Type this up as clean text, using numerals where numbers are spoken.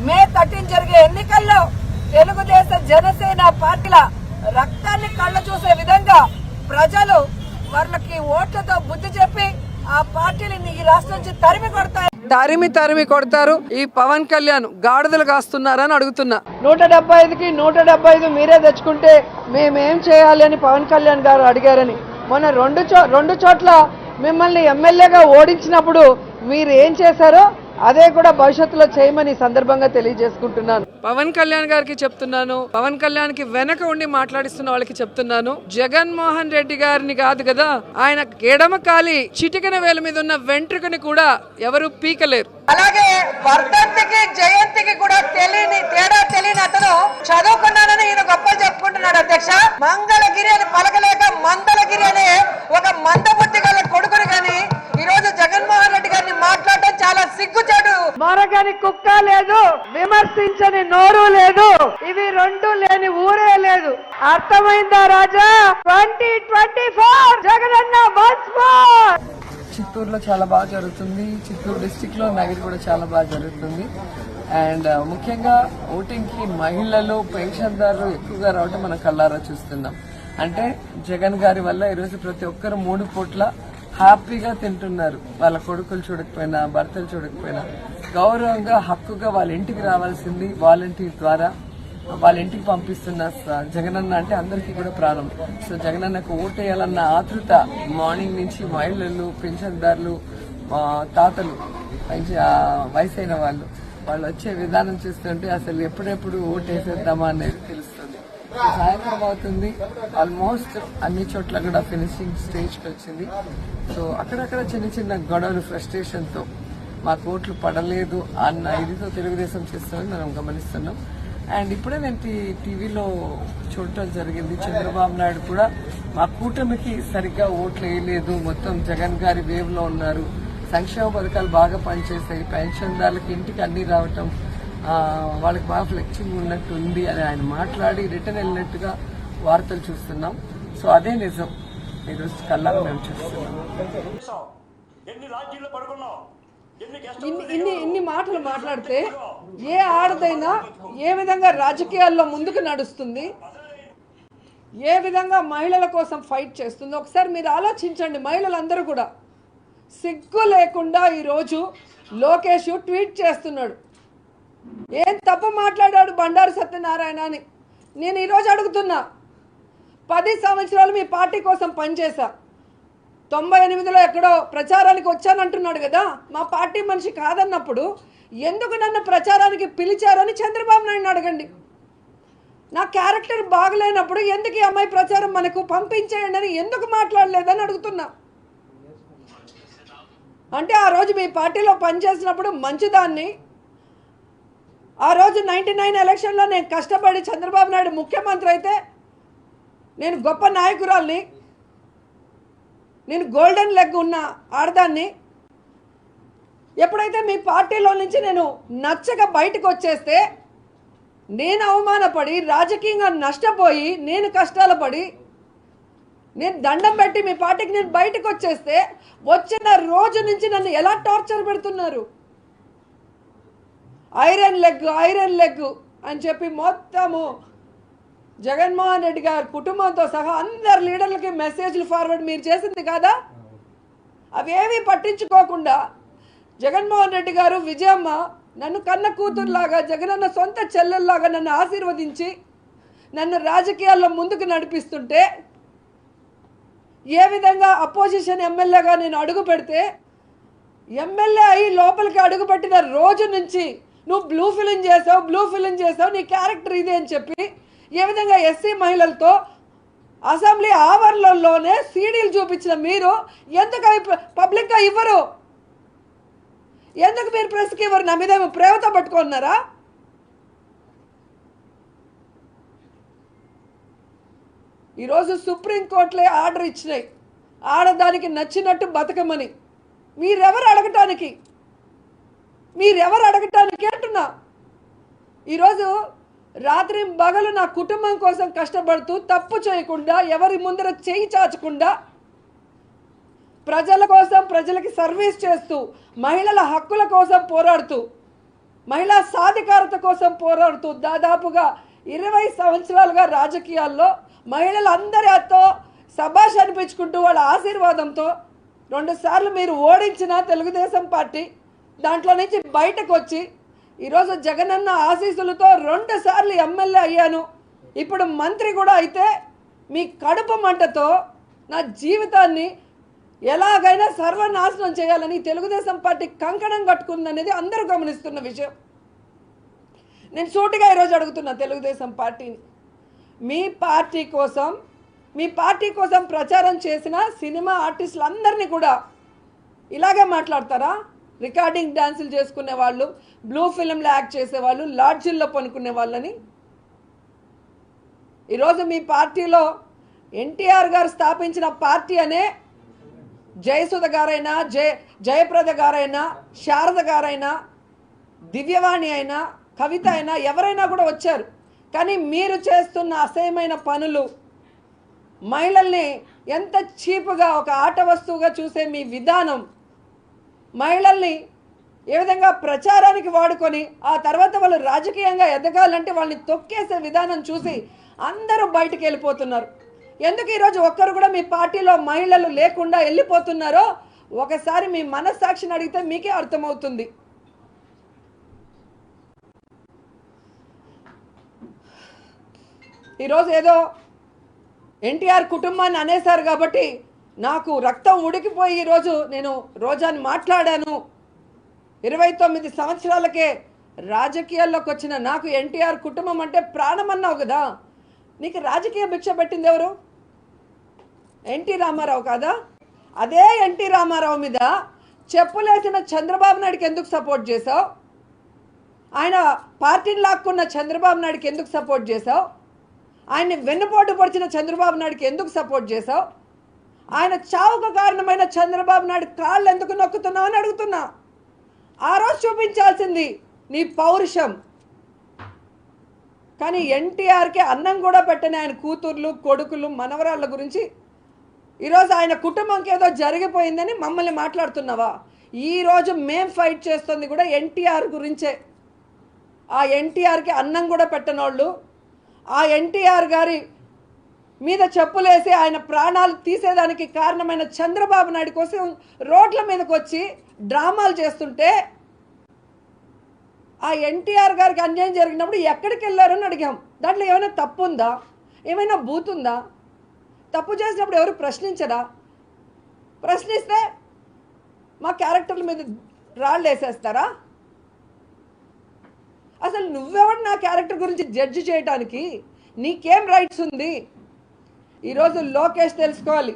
మే 13 జరిగే ఎన్నికల్లో తెలుగుదేశం జనసేన పార్టీల రక్తాన్ని కళ్ళ చూసే విధంగా ప్రజలు వాళ్ళకి ఓట్లతో బుద్ధి చెప్పి ఆ పార్టీని ఈ రాష్ట్రం నుంచి తరిమి కొడతారు. ఈ పవన్ కళ్యాణ్ గాడిదలు కాస్తున్నారని అడుగుతున్నా. 175కి 175 మీరే తెచ్చుకుంటే మేమేం చేయాలి అని పవన్ కళ్యాణ్ గారు అడిగారని మొన్న రెండు చోట్ల మిమ్మల్ని ఎమ్మెల్యేగా ఓడించినప్పుడు మీరు ఏం చేశారో అదే కూడా భవిష్యత్తులో చేయమని సందర్భంగా తెలియజేసుకుంటున్నాను. పవన్ కళ్యాణ్ గారికి చెప్తున్నాను, పవన్ కళ్యాణ్ కి వెనక ఉండి మాట్లాడిస్తున్న వాళ్ళకి చెప్తున్నాను, జగన్మోహన్ రెడ్డి గారిని కాదు కదా, ఆయన ఎడమ కాలి చిటికెన వేల మీద ఉన్న వెంట్రుకని కూడా ఎవరు పీకలేరు. అలాగే వర్ధంతికి జయంతికి కూడా తేడా తెలియని అతను చదువుకున్నానని ఈయన గొప్పలు చెప్పుకుంటున్నాడు. అధ్యక్ష, మంగళగిరి అని పలకలేక మందలగిరి అనే ఒక మందబుద్ధి గల కొడుకుని గాని ఈ రోజు జగన్మోహన్ రెడ్డి గారిని మాట్లాడటం చాలా సిగ్గుచేటు. మరగని కుక్క లేదు, విమర్శించని నోరు లేదు, ఇవి రెండు లేని ఊరే లేదు. అర్థమైందా రాజా? 2024 జగనన్న వన్స్ మోర్. చిత్తూరులో చాలా బాగా జరుగుతుంది. చిత్తూరు డిస్టిక్ లో నగరి కూడా చాలా బాగా జరుగుతుంది. అండ్ ముఖ్యంగా ఓటింగ్ కి మహిళలు పెన్షన్దారులు ఎక్కువగా రావటం మనం కళ్ళారా చూస్తున్నాం. అంటే జగన్ గారి వల్ల ఈరోజు ప్రతి ఒక్కరు 3 పూట్ల హ్యాపీగా తింటున్నారు. వాళ్ళ కొడుకులు చూడకపోయినా, భర్తలు చూడకపోయినా గౌరవంగా హక్కుగా వాళ్ళ ఇంటికి రావాల్సింది వాలంటీర్ ద్వారా వాళ్ళ ఇంటికి పంపిస్తున్న జగనన్న అంటే అందరికీ కూడా ప్రాణం. సో జగనన్నకు ఓటేయాలన్న ఆతృత మార్నింగ్ నుంచి మహిళలు, పెన్షన్దారులు, తాతలు, వయసు అయిన వాళ్ళు వచ్చే విధానం చూస్తుంటే అసలు ఎప్పుడెప్పుడు ఓటేసేద్దామా అనేది తెలుస్తుంది. సాయంత్రం అవుతుంది, ఆల్మోస్ట్ అన్ని చోట్ల కూడా ఫినిషింగ్ స్టేజ్కి వచ్చింది. సో అక్కడక్కడ చిన్న చిన్న గొడవలు, ఫ్రస్ట్రేషన్ తో మాకు ఓట్లు పడలేదు అన్న ఇదితో తెలుగుదేశం చేస్తామని మనం గమనిస్తున్నాం. అండ్ ఇప్పుడే నేను టీవీలో చూడటం జరిగింది, చంద్రబాబు నాయుడు కూడా మా కూటమికి సరిగ్గా ఓట్లు వేయలేదు, మొత్తం జగన్ గారి వేవ్ లో ఉన్నారు, సంక్షేమ పథకాలు బాగా పనిచేస్తాయి, పెన్షన్దారులకి ఇంటికి అన్ని రావటం, వాళ్ళకి బాగా ఫ్లెక్సింగ్ ఉన్నట్టు ఉంది అని ఆయన మాట్లాడి రిటర్న్ వెళ్ళినట్టుగా వార్తలు చూస్తున్నాం. సో అదే నిజం ఈరోజు కళ్ళారా మేము చూస్తున్నాం. ఇన్ని మాటలు మాట్లాడితే ఏ ఆడదైనా ఏ విధంగా రాజకీయాల్లో ముందుకు నడుస్తుంది, ఏ విధంగా మహిళల కోసం ఫైట్ చేస్తుందో ఒకసారి మీరు ఆలోచించండి. మహిళలందరూ కూడా సిగ్గు లేకుండా ఈరోజు లోకేష్ ట్వీట్ చేస్తున్నాడు. ఏం తప్పు మాట్లాడాడు బండారు సత్యనారాయణ అని నేను ఈరోజు అడుగుతున్నా. 10 సంవత్సరాలు మీ పార్టీ కోసం పనిచేశా, 98లో ఎక్కడో ప్రచారానికి వచ్చానంటున్నాడు కదా. మా పార్టీ మనిషి కాదన్నప్పుడు ఎందుకు నన్ను ప్రచారానికి పిలిచారని చంద్రబాబు నాయుడు అడగండి. నా క్యారెక్టర్ బాగలేనప్పుడు ఎందుకు ఈ అమ్మాయి ప్రచారం మనకు పంపించేయండి అని ఎందుకు మాట్లాడలేదని అడుగుతున్నా. అంటే ఆ రోజు మీ పార్టీలో పనిచేసినప్పుడు మంచిదాన్ని, ఆ రోజు 99 ఎలక్షన్లో నేను కష్టపడి చంద్రబాబు నాయుడు ముఖ్యమంత్రి అయితే నేను గొప్ప నాయకురాల్ని, నేను గోల్డెన్ లెగ్ ఉన్న ఆడదాన్ని. ఎప్పుడైతే మీ పార్టీలో నుంచి నేను నచ్చక బయటకు వచ్చేస్తే నేను అవమానపడి రాజకీయంగా నష్టపోయి నేను కష్టాలు పడి నేను దండం పెట్టి మీ పార్టీకి నేను బయటకు వచ్చేస్తే వచ్చిన రోజు నుంచి నన్ను ఎలా టార్చర్ పెడుతున్నారు. ఐరన్ లెగ్ అని చెప్పి మొత్తము జగన్మోహన్ రెడ్డి గారి కుటుంబంతో సహా అందరు లీడర్లకి మెసేజ్లు ఫార్వర్డ్ మీరు చేసింది కాదా? అవేవి పట్టించుకోకుండా జగన్మోహన్ రెడ్డి గారు, విజయమ్మ నన్ను కన్న కూతురులాగా, జగనన్న సొంత చెల్లెల్లాగా నన్ను ఆశీర్వదించి నన్ను రాజకీయాల్లో ముందుకు నడిపిస్తుంటే ఏ విధంగా అపోజిషన్ ఎమ్మెల్యేగా నేను అడుగు పెడితే ఎమ్మెల్యే అయ్యి లోపలికి అడుగుపెట్టిన రోజు నుంచి నువ్వు బ్లూ ఫిలిం చేసావు నీ క్యారెక్టర్ ఇదే అని చెప్పి ఏ విధంగా ఎస్సీ మహిళలతో అసెంబ్లీ ఆవరణలోనే సీడీలు చూపించిన మీరు ఎందుకు అవి పబ్లిక్గా ఇవ్వరు? ఎందుకు మీరు ప్రెస్కి ఇవ్వరు? నా మీద ప్రేమతో పట్టుకున్నారా? ఈరోజు సుప్రీంకోర్టులే ఆర్డర్ ఇచ్చినాయి ఆడదానికి నచ్చినట్టు బతకమని. మీరెవరు అడగటానికి అంటున్నా. ఈరోజు రాత్రి పగలు నా కుటుంబం కోసం కష్టపడుతూ తప్పు చేయకుండా, ఎవరి ముందర చేయి చాచకుండా, ప్రజల కోసం ప్రజలకి సర్వీస్ చేస్తూ, మహిళల హక్కుల కోసం పోరాడుతూ మహిళా సాధికారత కోసం పోరాడుతూ దాదాపుగా 20 సంవత్సరాలుగా రాజకీయాల్లో మహిళలందరితో శభాష్ అనిపించుకుంటూ వాళ్ళ ఆశీర్వాదంతో 2 సార్లు మీరు ఓడించిన తెలుగుదేశం పార్టీ దాంట్లో నుంచి బయటకు వచ్చి ఈరోజు జగనన్న ఆశీస్సులతో 2 సార్లు ఎమ్మెల్యే అయ్యాను, ఇప్పుడు మంత్రి కూడా అయితే మీ కడుపు మంటతో నా జీవితాన్ని ఎలాగైనా సర్వనాశనం చేయాలని తెలుగుదేశం పార్టీ కంకణం కట్టుకుందనేది అందరూ గమనిస్తున్న విషయం. నేను సూటిగా ఈరోజు అడుగుతున్నా తెలుగుదేశం పార్టీని, మీ పార్టీ కోసం ప్రచారం చేసిన సినిమా ఆర్టిస్టులందరినీ కూడా ఇలాగే మాట్లాడతారా? రికార్డింగ్ డ్యాన్సులు చేసుకునే వాళ్ళు, బ్లూ ఫిల్మ్లో యాక్ట్ చేసేవాళ్ళు, లాడ్జిల్లో పనుకునే వాళ్ళని. ఈరోజు మీ పార్టీలో ఎన్టీఆర్ గారు స్థాపించిన పార్టీ అనే జయసుధ గారైనా, జయప్రద గారైనా, శారద గారైనా, దివ్యవాణి అయినా, కవిత అయినా ఎవరైనా కూడా వచ్చారు. కానీ మీరు చేస్తున్న అసహ్యమైన పనులు, మహిళల్ని ఎంత చీపుగా ఒక ఆట వస్తువుగా చూసే మీ విధానం, మహిళల్ని ఏ విధంగా ప్రచారానికి వాడుకొని ఆ తర్వాత వాళ్ళు రాజకీయంగా ఎదగాలంటే వాళ్ళని తొక్కేసే విధానం చూసి అందరూ బయటికి వెళ్ళిపోతున్నారు. ఎందుకు ఈరోజు ఒక్కరు కూడా మీ పార్టీలో మహిళలు లేకుండా వెళ్ళిపోతున్నారో ఒకసారి మీ మనస్సాక్షిని అడిగితే మీకే అర్థమవుతుంది. ఈరోజు ఏదో ఎన్టీఆర్ కుటుంబాన్ని అనేశారు కాబట్టి నాకు రక్తం ఉడికిపోయి ఈరోజు నేను రోజాని మాట్లాడాను. 29 సంవత్సరాలకే రాజకీయాల్లోకి వచ్చిన నాకు ఎన్టీఆర్ కుటుంబం అంటే ప్రాణం అన్నావు కదా, నీకు రాజకీయ భిక్ష పెట్టింది ఎవరు? ఎన్టీ రామారావు కాదా? అదే ఎన్టీ రామారావు మీద చెప్పులేసిన చంద్రబాబు నాయుడుకి ఎందుకు సపోర్ట్ చేసావు? ఆయన పార్టీని లాక్కున్న చంద్రబాబు నాయుడుకి ఎందుకు సపోర్ట్ చేసావు? ఆయన్ని వెన్నుపోటు పొడిచిన చంద్రబాబు నాయుడుకి ఎందుకు సపోర్ట్ చేసావు? ఆయన చావుకు కారణమైన చంద్రబాబు నాయుడు కాళ్ళు ఎందుకు నొక్కుతున్నావు అని అడుగుతున్నా. ఆ రోజు చూపించాల్సింది నీ పౌరుషం. కానీ ఎన్టీఆర్కి అన్నం కూడా పెట్టని ఆయన కూతుర్లు, కొడుకులు, మనవరాళ్ళ గురించి ఈరోజు ఆయన కుటుంబంకి ఏదో జరిగిపోయిందని మమ్మల్ని మాట్లాడుతున్నావా? ఈరోజు మేం ఫైట్ చేస్తుంది కూడా ఎన్టీఆర్ గురించే. ఆ ఎన్టీఆర్కి అన్నం కూడా పెట్టనోళ్ళు, ఆ ఎన్టీఆర్ గారి మీద చెప్పులేసి ఆయన ప్రాణాలు తీసేదానికి కారణమైన చంద్రబాబు నాయుడు కోసం రోడ్ల మీదకి వచ్చి డ్రామాలు చేస్తుంటే ఆ ఎన్టీఆర్ గారికి అన్యాయం జరిగినప్పుడు ఎక్కడికి వెళ్ళారని అడిగాం. దాంట్లో ఏమైనా తప్పు ఉందా? ఏమైనా బూతుందా? తప్పు చేసినప్పుడు ఎవరు ప్రశ్నించరా? ప్రశ్నిస్తే మా క్యారెక్టర్ల మీద రాళ్ళు వేసేస్తారా? అసలు నువ్వెవడు నా క్యారెక్టర్ గురించి జడ్జి చేయడానికి? నీకేం రైట్స్ ఉంది? ఈరోజు లోకేష్ తెలుసుకోవాలి,